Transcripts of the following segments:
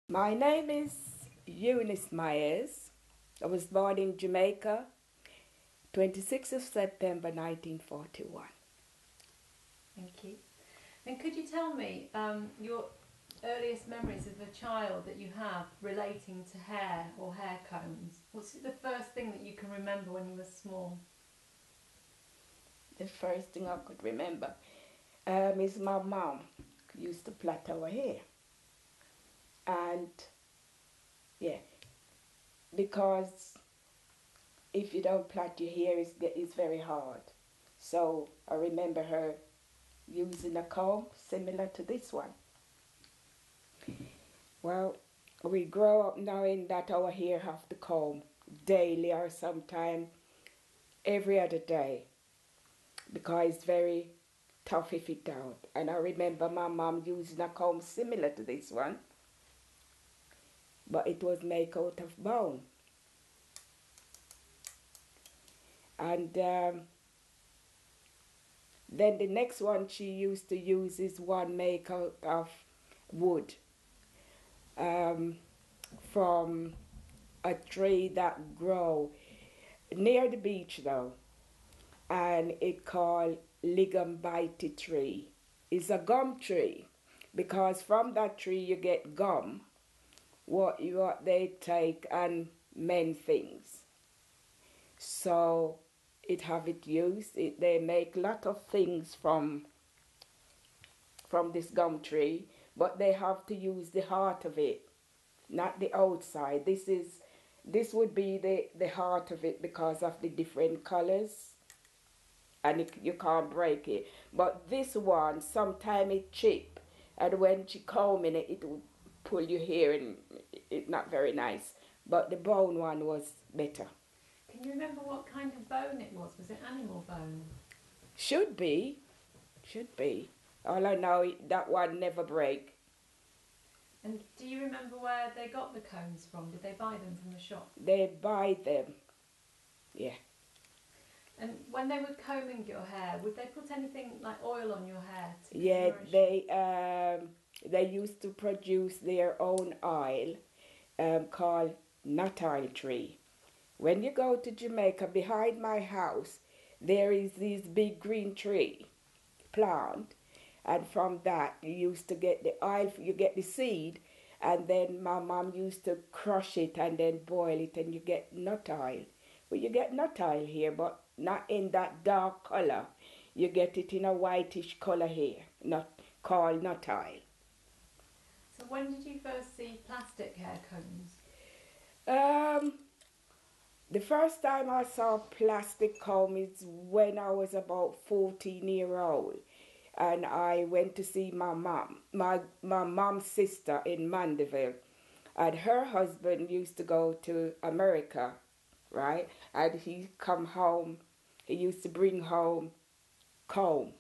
My name is Eunice Myers. I was born in Jamaica, 26th of September 1941. Thank you. And could you tell me your earliest memories of a child that you have relating to hair or hair combs? What's the first thing that you can remember when you were small? The first thing I could remember is my mom used to plait our hair. And yeah, because if you don't plait your hair, it's very hard. So I remember her using a comb similar to this one. Well, we grow up knowing that our hair have to comb daily or sometime every other day because it's very tough if it don't. And I remember my mom using a comb similar to this one, but it was made out of bone. And then the next one she used to use is one made out of wood um, from a tree that grow near the beach though, and it called ligambite tree. It's a gum tree because from that tree you get gum, what they take and mend things. So it have it used. They make lot of things from this gum tree, but they have to use the heart of it, not the outside. This would be the heart of it because of the different colors, and you can't break it. But this one, sometimes it chip, and when you comb in it, it would pull your hair, and it's not very nice. But the bone one was better. Can you remember what kind of bone it was? Was it animal bone? Should be, should be. All I know that one never break. And do you remember where they got the combs from? Did they buy them from the shop? They buy them, yeah. And when they were combing your hair, would they put anything like oil on your hair to Yeah, nourish it? they used to produce their own oil called nut oil tree. When you go to Jamaica, behind my house, there is this big green tree plant, and from that you used to get the oil. You get the seed, and then my mom used to crush it and then boil it, and you get nut oil. Well, you get nut oil here, but not in that dark color. You get it in a whitish color here, not called nut oil. So when did you first see plastic hair combs? Um, the first time I saw plastic comb is when I was about 14-year old, and I went to see my mom, my mom's sister in Mandeville, and her husband used to go to America, right? And he come home, he used to bring home comb,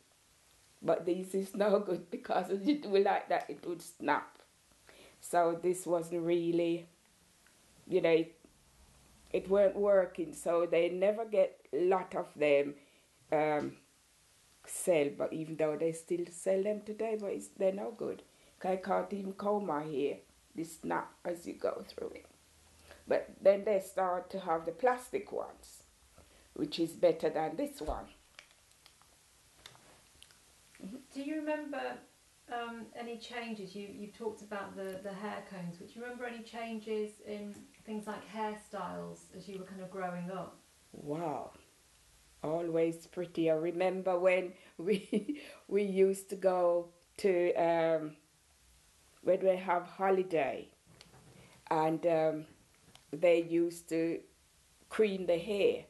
but this is no good because if you do it like that, it would snap. So this wasn't really, you know, it weren't working. So they never get a lot of them um, sell, but even though they still sell them today, but they're no good. I can't even comb my hair. They snap as you go through it. But then they start to have the plastic ones, which is better than this one. Do you remember any changes? You talked about the hair combs, but do you remember any changes in things like hairstyles as you were kind of growing up? Wow, always pretty. I remember when we used to go to when we have holiday, and they used to cream the hair.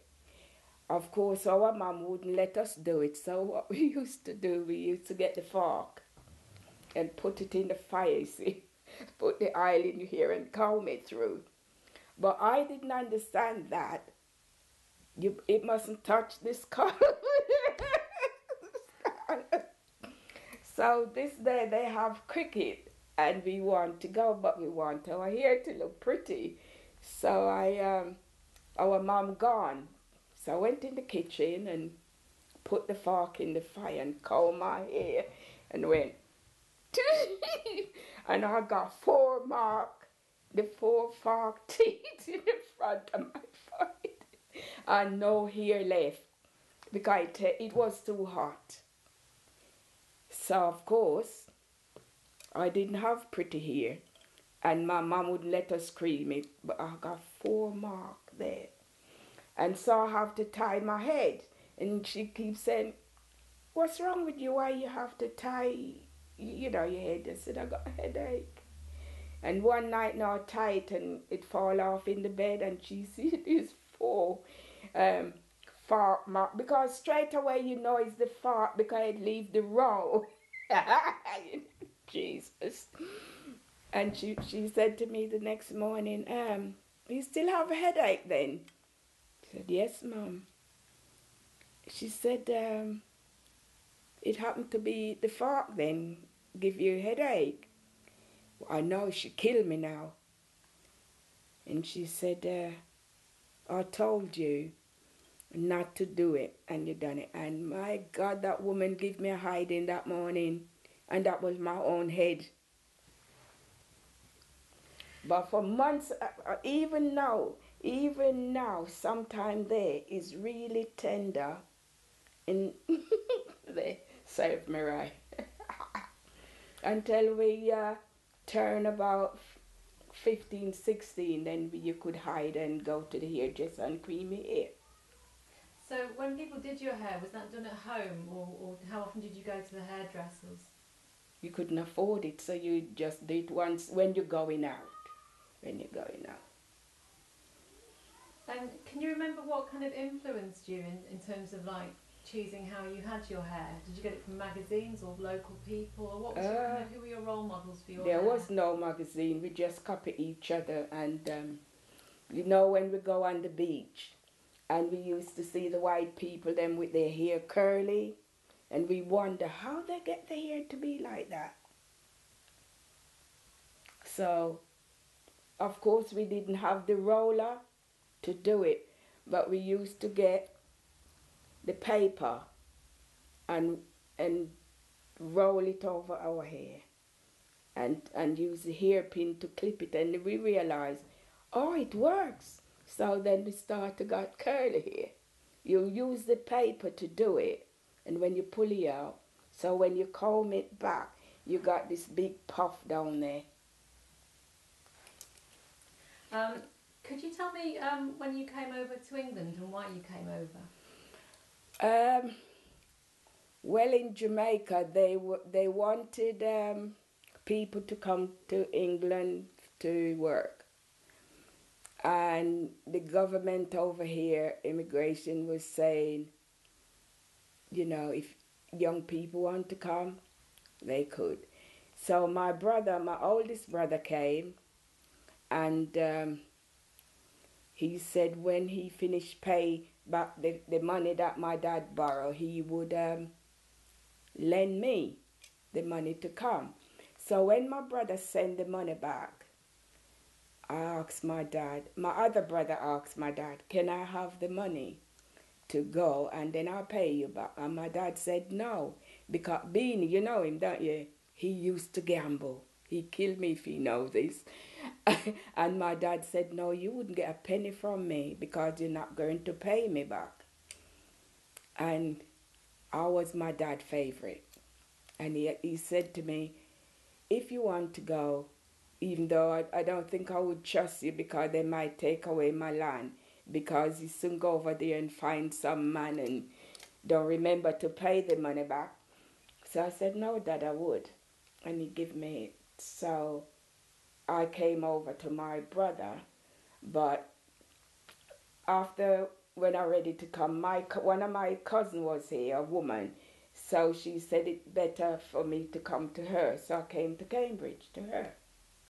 Of course, our mom wouldn't let us do it, so what we used to do, we used to get the fork and put it in the fire, you see, put the oil in your hair and comb it through. But I didn't understand that. It mustn't touch this color. So this day they have cricket, and we want to go, but we want our hair to look pretty. So our mom gone. So I went in the kitchen and put the fork in the fire and combed my hair and went, and I got 4 marks the 4 fork teeth in the front of my forehead and no hair left because it was too hot. So of course I didn't have pretty hair, and my mom wouldn't let us cream it, but I got 4 marks there. And so I have to tie my head. And she keeps saying, what's wrong with you? Why you have to tie, your head? I said, I got a headache. And one night now I tie it and it fall off in the bed, and she see these 4 fart mark, because straight away you know it's the fart because it leave the row. Jesus. And she said to me the next morning, you still have a headache then? I said, yes, Mum. She said, it happened to be the fart then, give you a headache. Well, I know she killed me now. And she said, I told you not to do it, and you done it. And my God, that woman gave me a hiding that morning, and that was my own head. But for months, even now, sometime there is really tender, and they serve me right. Until we turn about 15, 16, then you could hide and go to the hairdresser and cream your hair. So when people did your hair, was that done at home, or how often did you go to the hairdressers? You couldn't afford it, so you just do it once when you're going out. And can you remember what kind of influenced you in terms of like choosing how you had your hair? Did you get it from magazines or local people, or what was who were your role models for your hair? There was no magazine. We just copy each other, and when we go on the beach, and we used to see the white people them with their hair curly, and we wonder how they get their hair to be like that. So of course we didn't have the roller to do it, but we used to get the paper and roll it over our hair and use the hairpin to clip it, and we realized, oh, it works. So then we started got curly hair. You use the paper to do it, and when you pull it out, so when you comb it back, you got this big puff down there. Could you tell me when you came over to England and why you came over? Well, in Jamaica, they wanted people to come to England to work. And the government over here, immigration, was saying, if young people want to come, they could. So my oldest brother came, and he said when he finished pay back the money that my dad borrowed, he would lend me the money to come. So when my brother sent the money back, I asked my other brother asked my dad, can I have the money to go and then I'll pay you back? And my dad said no, because Beanie, you know him, don't you? He used to gamble. He'd kill me if he knows this. And my dad said, no, you wouldn't get a penny from me because you're not going to pay me back. And I was my dad's favorite. And he said to me, if you want to go, even though I don't think I would trust you because they might take away my land, because you soon go over there and find some man and don't remember to pay the money back. So I said, no, Dad, I would. And he gave me it. So I came over to my brother, but after when I ready to come, one of my cousin was here, a woman, so she said it better for me to come to her, so I came to Cambridge to her.